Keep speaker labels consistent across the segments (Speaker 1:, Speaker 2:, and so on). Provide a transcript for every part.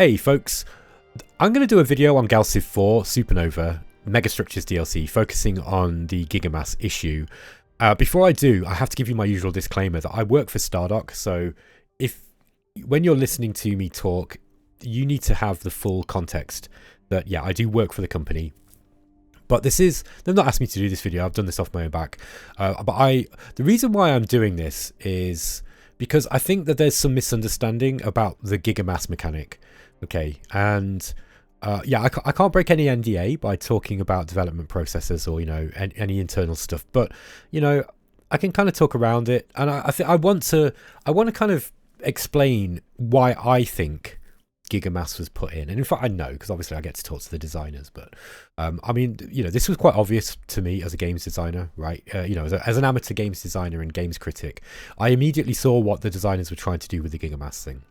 Speaker 1: Hey folks, I'm going to do a video on GalCiv 4 Supernova Megastructures DLC focusing on the Gigamass issue. Before I do, I have to give you my usual disclaimer that I work for Stardock, so when you're listening to me talk, you need to have the full context that, yeah, I do work for the company. But they've not asked me to do this video, I've done this off my own back. The reason why I'm doing this is because I think that there's some misunderstanding about the Gigamass mechanic. Okay, and yeah, I can't break any NDA by talking about development processes or, you know, any internal stuff, but, you know, I can kind of talk around it, and I want to kind of explain why I think Gigamass was put in. And in fact, I know, because obviously I get to talk to the designers, but I mean, you know, this was quite obvious to me as a games designer, right? You know, as an amateur games designer and games critic, I immediately saw what the designers were trying to do with the Gigamass thing.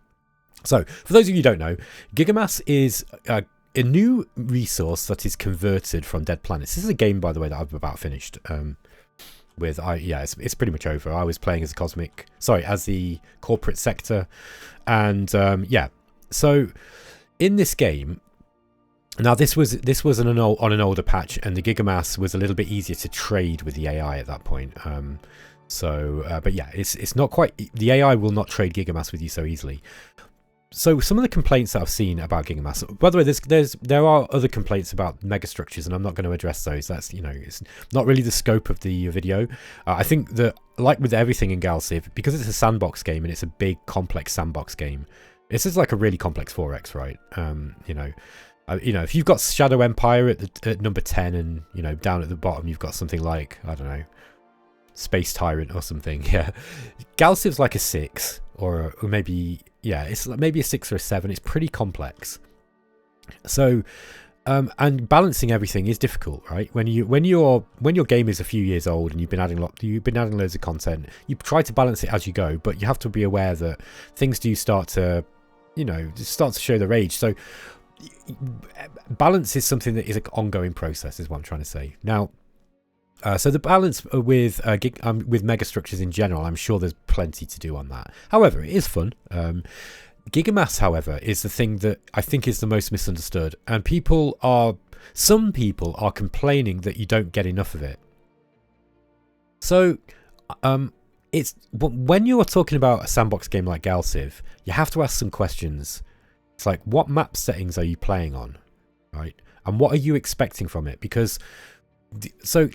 Speaker 1: So, for those of you who don't know, Gigamass is a new resource that is converted from dead planets. This is a game, by the way, that I've about finished. It's pretty much over. I was playing as as the corporate sector, and yeah. So, in this game, now this was on an older patch, and the Gigamass was a little bit easier to trade with the AI at that point. But yeah, it's not quite. The AI will not trade Gigamass with you so easily. So some of the complaints that I've seen about Gigamass, by the way, there are other complaints about Megastructures, and I'm not going to address those. That's, you know, it's not really the scope of the video. I think that, like with everything in GalCiv, because it's a sandbox game and it's a big, complex sandbox game, this is like a really complex 4X, right? You know, if you've got Shadow Empire at number 10, and, you know, down at the bottom you've got something like, I don't know, Space Tyrant or something. Yeah, GalCiv's like a 6 or maybe, yeah, it's maybe a 6 or a 7. It's pretty complex. So and balancing everything is difficult, right? When your game is a few years old and you've been adding loads of content, you try to balance it as you go, but you have to be aware that things do start to, you know, show their age. So balance is something that is an ongoing process, is what I'm trying to say. Now, so the balance with Megastructures in general, I'm sure there's plenty to do on that. However, it is fun. Gigamass, however, is the thing that I think is the most misunderstood, and some people are complaining that you don't get enough of it. So, when you're talking about a sandbox game like GalCiv, you have to ask some questions. It's like, what map settings are you playing on, right? And what are you expecting from it? Because so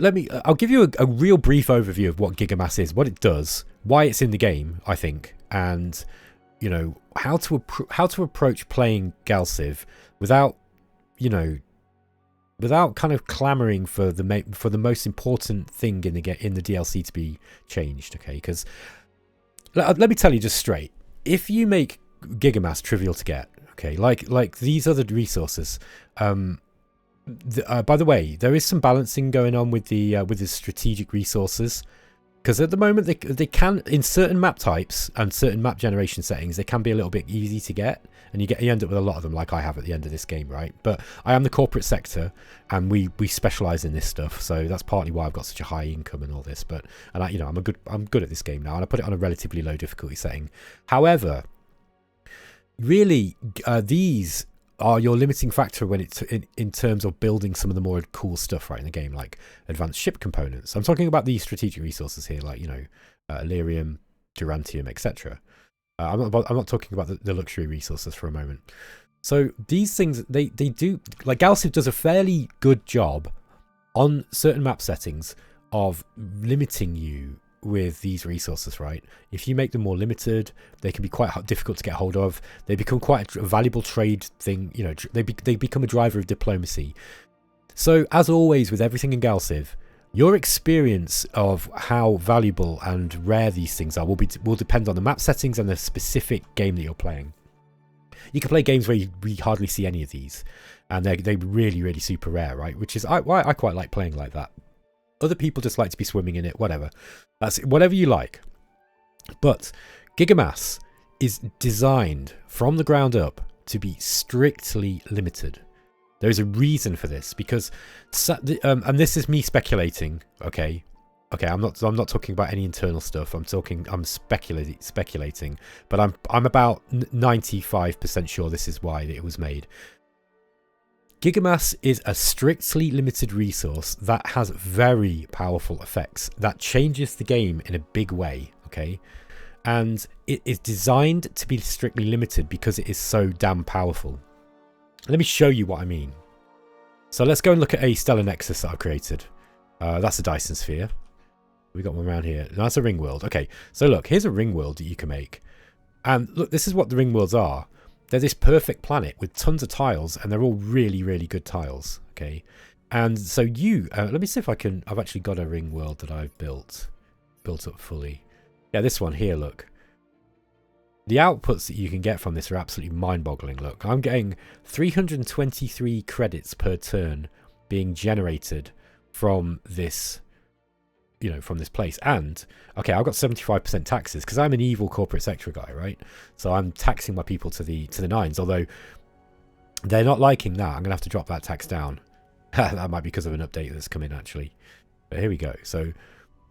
Speaker 1: I'll give you a real brief overview of what Gigamass is, what it does, why it's in the game, I think, and, you know, how to approach playing GalCiv without kind of clamoring for the most important thing in the DLC to be changed. Okay, because let me tell you just straight, if you make Gigamass trivial to get, okay, like these other resources, by the way, there is some balancing going on with the strategic resources, because at the moment they can, in certain map types and certain map generation settings, they can be a little bit easy to get, and you end up with a lot of them, like I have at the end of this game, right? But I am the corporate sector, and we specialize in this stuff, so that's partly why I've got such a high income and all this. I'm good at this game now, and I put it on a relatively low difficulty setting. However, really, these are your limiting factor when it's in terms of building some of the more cool stuff, right, in the game, like advanced ship components. I'm talking about these strategic resources here, like, you know, Illyrium, Durantium, etc. I'm not talking about the luxury resources for a moment. So these things, they do, like GalCiv does a fairly good job on certain map settings of limiting you with these resources, right? If you make them more limited, they can be quite difficult to get hold of. They become quite a valuable trade thing, you know, they become a driver of diplomacy. So, as always with everything in GalCiv, your experience of how valuable and rare these things are will depend on the map settings and the specific game that you're playing. You can play games where we hardly see any of these, and they're really, really super rare, right? Which is why I quite like playing like that. Other people just like to be swimming in it, whatever. That's whatever you like. But Gigamass is designed from the ground up to be strictly limited. There is a reason for this, because, and this is me speculating, okay? Okay, I'm not talking about any internal stuff. I'm speculating, but I'm about 95% sure this is why it was made. Gigamass is a strictly limited resource that has very powerful effects that changes the game in a big way, okay? And it is designed to be strictly limited because it is so damn powerful. Let me show you what I mean. So let's go and look at a stellar nexus that I've created. That's a Dyson sphere. We got one around here. No, that's a ring world. Okay, so look, here's a ring world that you can make. And look, this is what the ring worlds are. They're this perfect planet with tons of tiles, and they're all really, really good tiles. Okay, and so you let me see if I can. I've actually got a ring world that I've built up fully. Yeah, this one here. Look, the outputs that you can get from this are absolutely mind-boggling. Look, I'm getting 323 credits per turn being generated from this. You know, from this place. And okay, I've got 75% taxes because I'm an evil corporate sector guy, right? So I'm taxing my people to the nines, although they're not liking that. I'm gonna have to drop that tax down. That might be because of an update that's come in actually, but here we go. So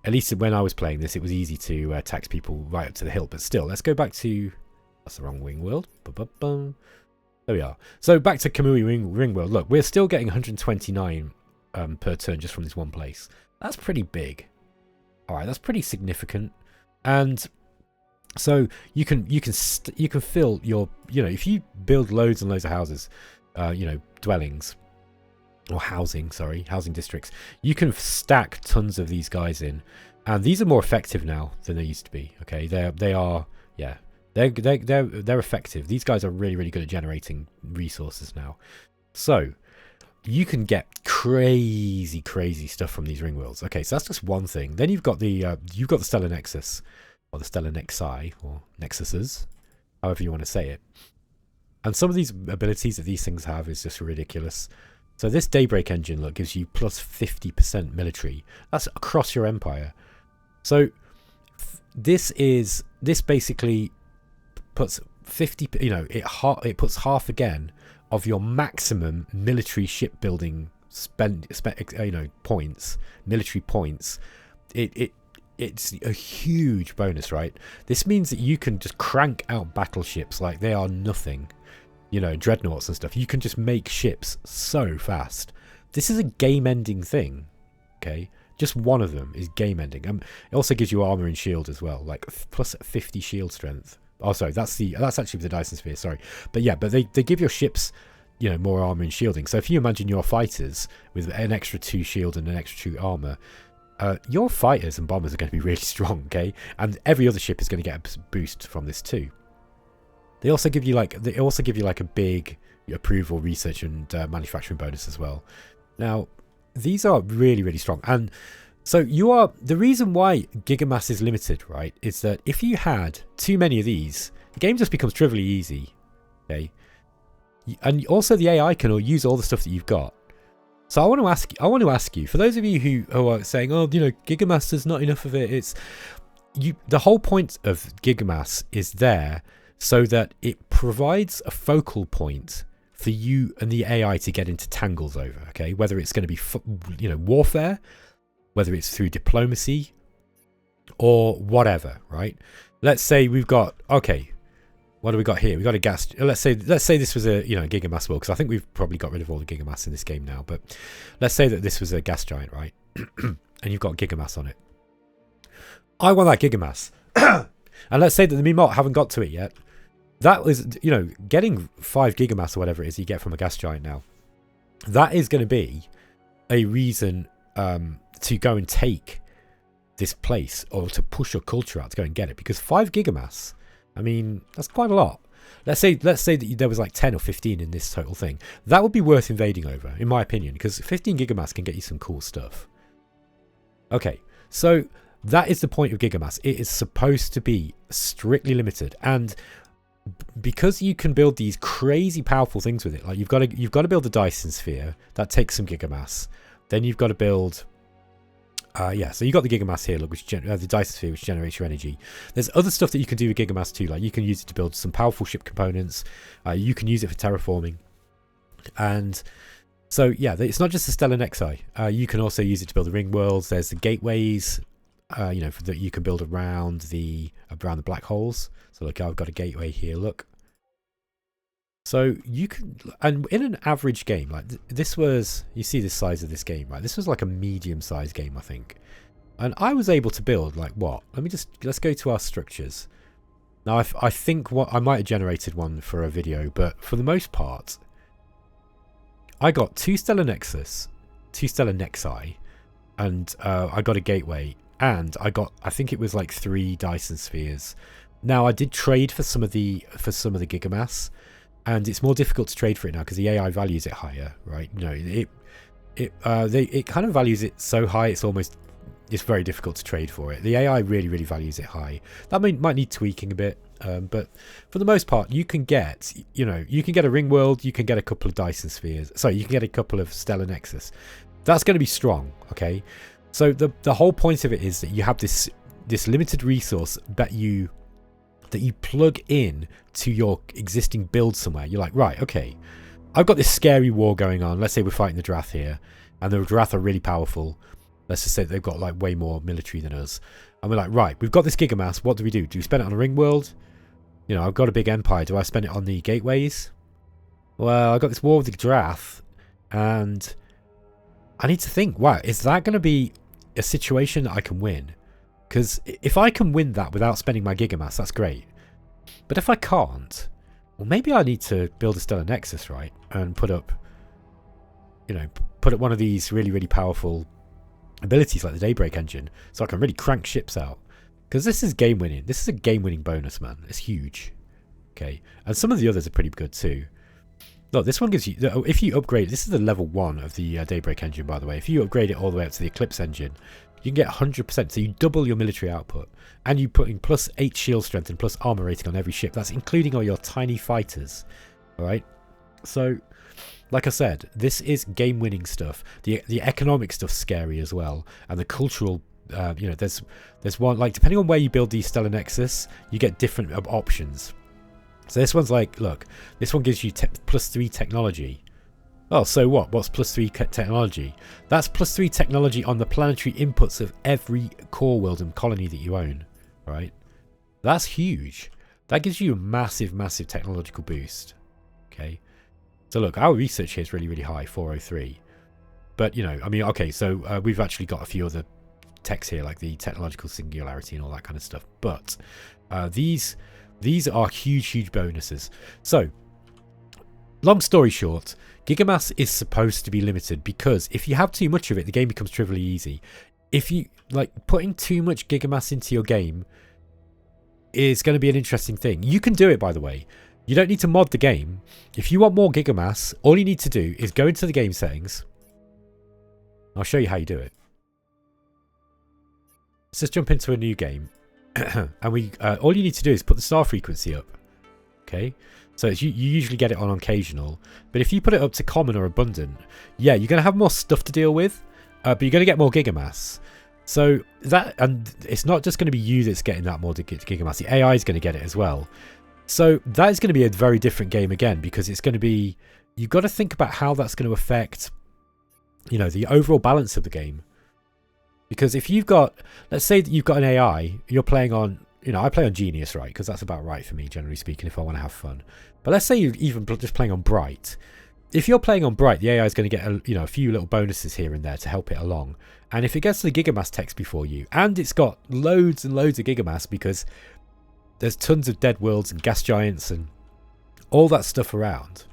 Speaker 1: at least when I was playing this, it was easy to tax people right up to the hilt. But still, let's go back to, that's the wrong wing world. There we are. So back to Kamui ring world. Look, we're still getting 129 per turn just from this one place. That's pretty big. All right, that's pretty significant. And so you can fill your, you know, if you build loads and loads of houses, you know, dwellings or housing districts, you can stack tons of these guys in, and these are more effective now than they used to be. Okay, they're effective. These guys are really, really good at generating resources now. So you can get crazy stuff from these ring worlds. Okay, so that's just one thing. Then you've got the stellar nexus, or the stellar nexi, or nexuses, however you want to say it. And some of these abilities that these things have is just ridiculous. So this daybreak engine, look, gives you plus 50% military. That's across your empire. So this basically puts 50. You know, it puts half again of your maximum military shipbuilding points, military points. It's a huge bonus, right? This means that you can just crank out battleships like they are nothing. You know, dreadnoughts and stuff. You can just make ships so fast. This is a game-ending thing, okay? Just one of them is game-ending. It also gives you armor and shield as well, like plus 50 shield strength. Oh, sorry, that's actually the Dyson sphere. Sorry, but yeah, but they give your ships, you know, more armor and shielding. So if you imagine your fighters with an extra 2 shield and an extra 2 armor, your fighters and bombers are going to be really strong, okay? And every other ship is going to get a boost from this too. They also give you like a big approval, research, and manufacturing bonus as well. Now, these are really, really strong. And so the reason why Gigamass is limited, right, is that if you had too many of these, the game just becomes trivially easy, okay? And also the AI can use all the stuff that you've got. So I want to ask you, for those of you who are saying, oh, you know, Gigamass, there's not enough of it. The whole point of Gigamass is there so that it provides a focal point for you and the AI to get into tangles over, okay? Whether it's going to be, you know, warfare, whether it's through diplomacy, or whatever, right? Let's say we've got, okay, what do we got here? We got a gas. Let's say this was a, you know, Gigamass world, because I think we've probably got rid of all the Gigamass in this game now. But let's say that this was a gas giant, right? And you've got Gigamass on it. I want that Gigamass. And let's say that the Mimot haven't got to it yet. That was, you know, getting 5 Gigamass or whatever it is you get from a gas giant now. That is going to be a reason to go and take this place, or to push your culture out to go and get it, because 5 Gigamass, I mean, that's quite a lot. Let's say that there was like 10 or 15 in this total thing. That would be worth invading over, in my opinion, because 15 Gigamass can get you some cool stuff. Okay, so that is the point of Gigamass. It is supposed to be strictly limited, and because you can build these crazy powerful things with it, like you've got to build the Dyson sphere that takes some Gigamass. Then you've got to build so you got the Gigamass here, look, which the Dyson sphere, which generates your energy. There's other stuff that you can do with Gigamass too, like you can use it to build some powerful ship components. You can use it for terraforming, and so yeah, it's not just the stellar nexi. You can also use it to build the ring worlds. There's the gateways, you know, that you can build around the black holes. So look, I've got a gateway here. Look. So you can, and in an average game, like this was, you see the size of this game, right? This was like a medium-sized game, I think. And I was able to build like what? Let's go to our structures. Now, I think I might have generated one for a video, but for the most part, I got 2 stellar nexus, 2 stellar nexi, and I got a gateway, and I think it was like 3 Dyson spheres. Now, I did trade for some of the Gigamass, and it's more difficult to trade for it now because the AI values it higher, right? You know, it kind of values it so high it's very difficult to trade for it. The AI really values it high. That might need tweaking a bit, but for the most part, you can get a ring world, you can get a couple of Dyson spheres. Sorry, you can get a couple of stellar nexus. That's going to be strong, okay? So the whole point of it is that you have this limited resource that you plug in to your existing build somewhere. You're like, right, okay, I've got this scary war going on. Let's say we're fighting the Drath here, and the Drath are really powerful. Let's just say they've got like way more military than us. And we're like, right, we've got this Gigamass. What do we do? Do we spend it on a ring world? You know, I've got a big empire. Do I spend it on the gateways? Well, I've got this war with the Drath, and I need to think, wow, is that going to be a situation that I can win? Because if I can win that without spending my Gigamass, that's great. But if I can't, well, maybe I need to build a stellar nexus, right? And put up one of these really powerful abilities like the Daybreak engine, so I can really crank ships out. Because this is game winning. This is a game winning bonus, man. It's huge. Okay, and some of the others are pretty good too. Look, this one gives you, if you upgrade, this is the level 1 of the Daybreak engine, by the way. If you upgrade it all the way up to the Eclipse engine, you can get 100%, so you double your military output, and you put in plus 8 shield strength and plus armor rating on every ship. That's including all your tiny fighters. All right, so like I said, this is game-winning stuff. The economic stuff's scary as well, and the cultural. There's one, like, depending on where you build the Stellar Nexus, you get different options. So this one's like, look, this one gives you plus 3 technology. Oh, so what? What's plus 3 technology? That's plus 3 technology on the planetary inputs of every core world and colony that you own. All right, that's huge. That gives you a massive technological boost. Okay. So look, our research here is really high, 403. But, you know, I mean, okay, so we've actually got a few other techs here, like the technological singularity and all that kind of stuff. But these are huge bonuses. So, long story short, Gigamass is supposed to be limited because if you have too much of it, the game becomes trivially easy. If you, like, putting too much Gigamass into your game is going to be an interesting thing. You can do it, by the way. You don't need to mod the game. If you want more Gigamass, all you need to do is go into the game settings. I'll show you how you do it. Let's just jump into a new game. And all you need to do is put the star frequency up. Okay? So you usually get it on occasional. But if you put it up to common or abundant, yeah, you're going to have more stuff to deal with. But you're going to get more Gigamass. So that, and it's not just going to be you that's getting that more Gigamass. The AI is going to get it as well. So that is going to be a very different game again, because it's going to be, you've got to think about how that's going to affect, you know, the overall balance of the game. Because if you've got, let's say that you've got an AI, you're playing on, you know, I play on Genius, right? Because that's about right for me, generally speaking, if I want to have fun. But let's say you're even just playing on Bright. If you're playing on Bright, the AI is going to get a few little bonuses here and there to help it along. And if it gets to the Gigamass text before you, and it's got loads and loads of Gigamass because there's tons of dead worlds and gas giants and all that stuff around,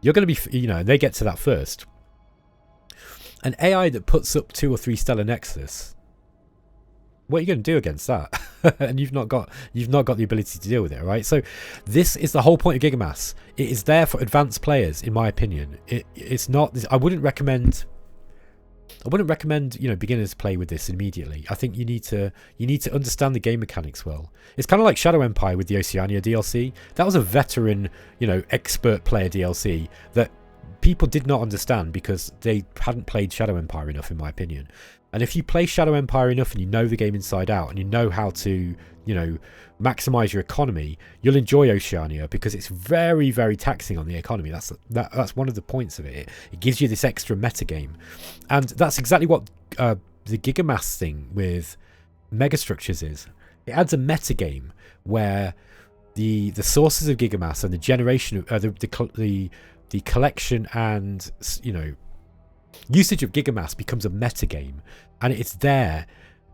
Speaker 1: you're going to be, you know, and they get to that first. An AI that puts up 2 or 3 stellar nexus, what are you going to do against that? And you've not got the ability to deal with it, right? So this is the whole point of Gigamass. It is there for advanced players, in my opinion. It's not. I wouldn't recommend, you know, beginners play with this immediately. I think you need to understand the game mechanics well. It's kind of like Shadow Empire with the Oceania DLC. That was a veteran, you know, expert player DLC that people did not understand because they hadn't played Shadow Empire enough, in my opinion. And if you play Shadow Empire enough and you know the game inside out and you know how to, you know, maximize your economy, you'll enjoy Oceania because it's very taxing on the economy. That's one of the points of it. It gives you this extra meta game, and that's exactly what the Gigamass thing with Megastructures is. It adds a metagame where the sources of Gigamass and the generation of the collection and, you know, usage of Gigamass becomes a metagame, and it's there.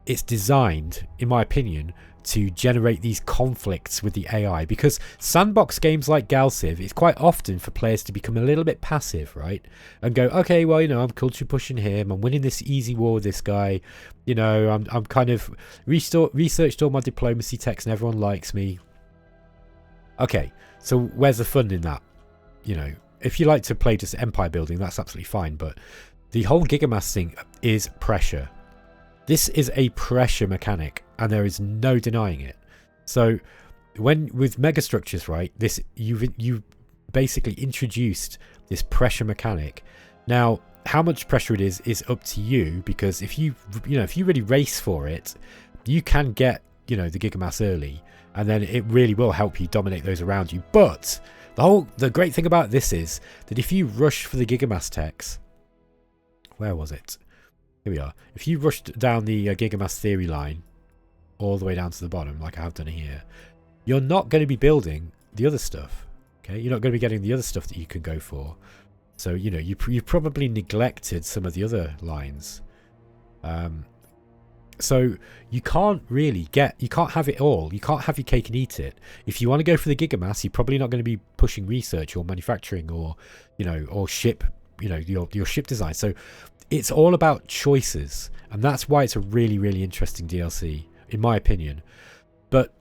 Speaker 1: It's designed, in my opinion, to generate these conflicts with the AI, because sandbox games like GalCiv, it's quite often for players to become a little bit passive, right? And go, okay, well, you know, I'm culture pushing him, I'm winning this easy war with this guy, you know, I'm kind of researched all my diplomacy texts and everyone likes me. Okay, so where's the fun in that? You know, if you like to play just empire building, that's absolutely fine, but the whole Gigamass thing is pressure. This is a pressure mechanic, and there is no denying it. So with Megastructures, right, this you basically introduced this pressure mechanic. Now, how much pressure it is up to you, because if you really race for it, you can get, you know, the Gigamass early, and then it really will help you dominate those around you. But the great thing about this is that if you rush for the Gigamass techs, where was it? Here we are. If you rushed down the Gigamass theory line all the way down to the bottom, like I have done here, you're not going to be building the other stuff. Okay, you're not going to be getting the other stuff that you can go for. So, you know, you've probably neglected some of the other lines. So you can't really you can't have it all. You can't have your cake and eat it. If you want to go for the Gigamass, you're probably not going to be pushing research or manufacturing or, you know, or ship, you know, your ship design. So it's all about choices, and that's why it's a really, really interesting DLC, in my opinion. But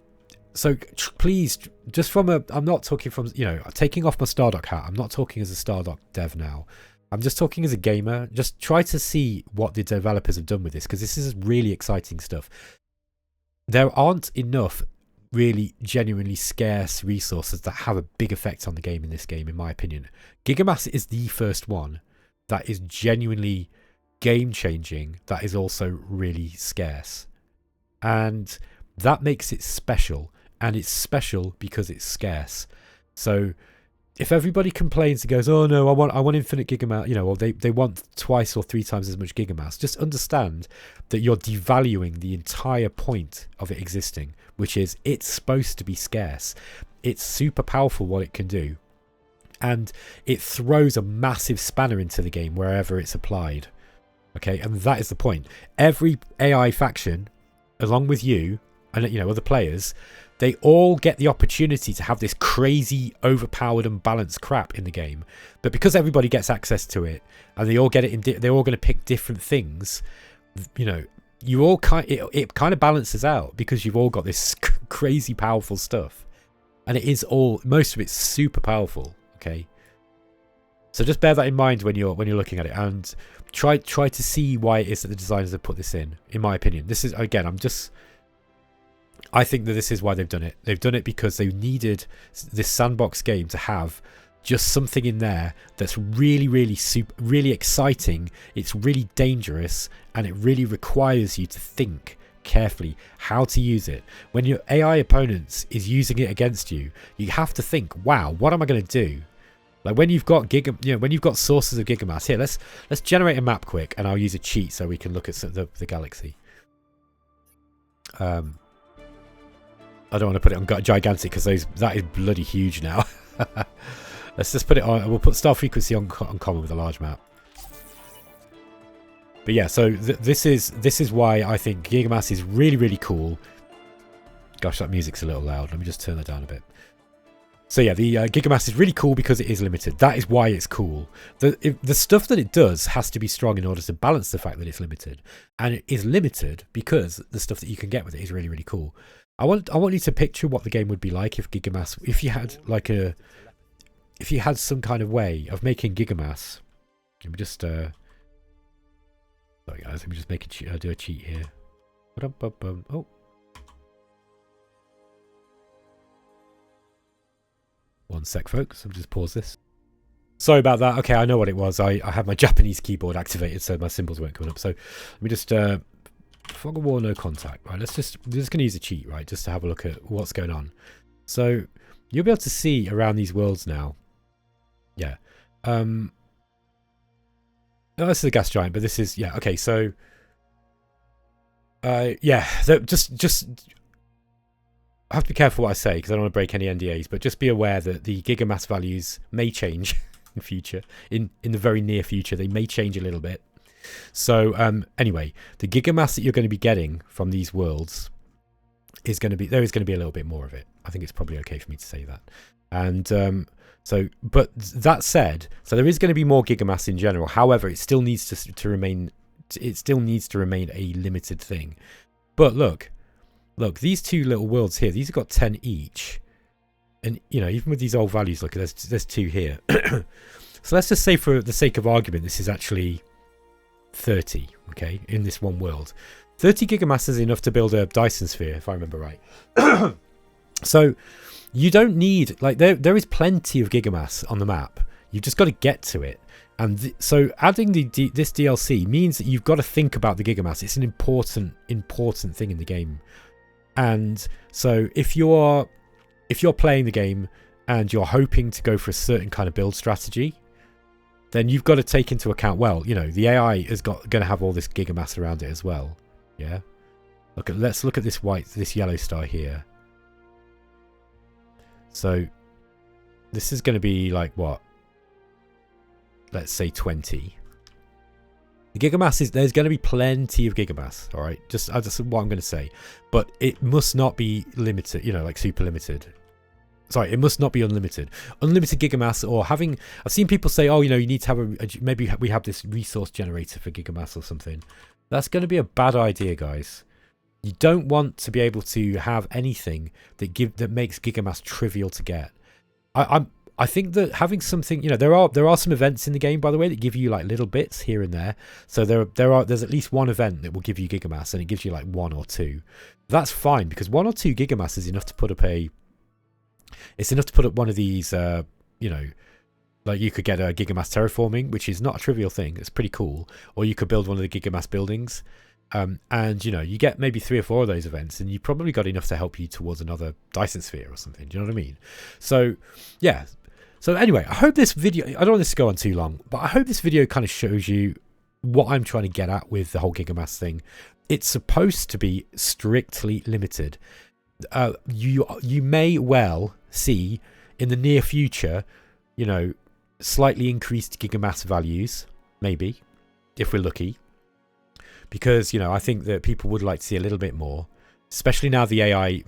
Speaker 1: so please, just from I'm not talking from, you know, taking off my Stardock hat. I'm not talking as a Stardock dev now. I'm just talking as a gamer. Just try to see what the developers have done with this, because this is really exciting stuff. There aren't enough really genuinely scarce resources that have a big effect on the game in this game, in my opinion. Gigamass is the first one that is genuinely game changing, that is also really scarce, and that makes it special, and it's special because it's scarce. So if everybody complains and goes, oh no, I want infinite Gigamass, you know, or they want twice or three times as much Gigamass, just understand that you're devaluing the entire point of it existing, which is it's supposed to be scarce. It's super powerful what it can do, and it throws a massive spanner into the game wherever it's applied. Okay, and that is the point. Every AI faction, along with you and, you know, other players, they all get the opportunity to have this crazy, overpowered, unbalanced crap in the game. But because everybody gets access to it, and they all get it, they're all going to pick different things. You know, you all it kind of balances out, because you've all got this crazy powerful stuff, and it is most of it's super powerful. Okay, so just bear that in mind when you're looking at it, and try to see why it is that the designers have put this in. In my opinion, this is, again, I think that this is why they've done it. They've done it because they needed this sandbox game to have just something in there that's really, really really exciting. It's really dangerous, and it really requires you to think carefully how to use it. When your AI opponents is using it against you, you have to think, wow, what am I going to do? Like when you've got when you've got sources of Gigamass. Here, let's generate a map quick, and I'll use a cheat so we can look at the galaxy. I don't want to put it on gigantic, because that is bloody huge now. Let's just put it on. We'll put star frequency on common with a large map. But yeah, so this is why I think Gigamass is really, really cool. Gosh, that music's a little loud. Let me just turn that down a bit. So yeah, the Gigamass is really cool because it is limited. That is why it's cool. The stuff that it does has to be strong in order to balance the fact that it's limited. And it is limited because the stuff that you can get with it is really, really cool. I want you to picture what the game would be like if Gigamass, if you had some kind of way of making Gigamass. Let me just sorry guys, let me just do a cheat here. Oh. One sec, folks. I'll just pause this. Sorry about that. Okay, I know what it was. I had my Japanese keyboard activated, so my symbols weren't coming up. So let me just fog of war, no contact. Right, we're just going to use a cheat, right, just to have a look at what's going on. So you'll be able to see around these worlds now. Yeah. Oh, this is a gas giant, but this is, yeah. Okay, so Yeah, just I have to be careful what I say because I don't want to break any NDAs, but just be aware that the Gigamass values may change in future. In the very near future, they may change a little bit. So anyway, the Gigamass that you're going to be getting from these worlds is going to be, there is going to be a little bit more of it. I think it's probably okay for me to say that. And so, but that said, so there is going to be more Gigamass in general. However, it still needs to remain. It still needs to remain a limited thing. But look, these two little worlds here. These have got 10 each, and you know, even with these old values, look, there's 2 here. So let's just say, for the sake of argument, this is actually 30. Okay, in this one world, 30 Gigamass is enough to build a Dyson sphere, if I remember right. So you don't need, like, there is plenty of Gigamass on the map. You've just got to get to it. And so adding this DLC means that you've got to think about the Gigamass. It's an important thing in the game. And so if you're playing the game and you're hoping to go for a certain kind of build strategy, then you've got to take into account, well, you know, the AI is going to have all this Gigamass around it as well. Yeah. Let's look at this yellow star here. So this is going to be like what? Let's say 20. The Gigamass is, there's going to be plenty of Gigamass, all right? Just what I'm going to say. But it must not be limited, you know, like super limited. Sorry, it must not be unlimited. Unlimited Gigamass, or having, I've seen people say, oh, you know, you need to have maybe we have this resource generator for Gigamass or something. That's going to be a bad idea, guys. You don't want to be able to have anything that makes Gigamass trivial to get. I think that having something, you know, there are some events in the game, by the way, that give you like little bits here and there. So there's at least one event that will give you Gigamass, and it gives you like 1 or 2. That's fine, because 1 or 2 Gigamass is enough to put up one of these, you know, like you could get a Gigamass terraforming, which is not a trivial thing. It's pretty cool. Or you could build one of the Gigamass buildings. And you know, you get maybe 3 or 4 of those events, and you probably got enough to help you towards another Dyson sphere or something. Do you know what I mean? So yeah. So anyway, I hope this video, I don't want this to go on too long, but I hope this video kind of shows you what I'm trying to get at with the whole Gigamass thing. It's supposed to be strictly limited. You may well see in the near future, you know, slightly increased Gigamass values, maybe, if we're lucky. Because, you know, I think that people would like to see a little bit more, especially now the AI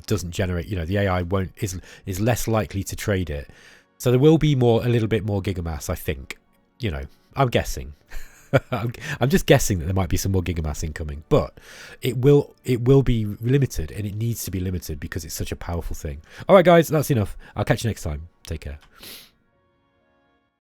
Speaker 1: doesn't generate, you know, the AI is less likely to trade it. So there will be a little bit more Gigamass, I think. You know, I'm guessing. I'm just guessing that there might be some more Gigamass incoming, but it will be limited, and it needs to be limited because it's such a powerful thing. All right, guys, that's enough. I'll catch you next time. Take care.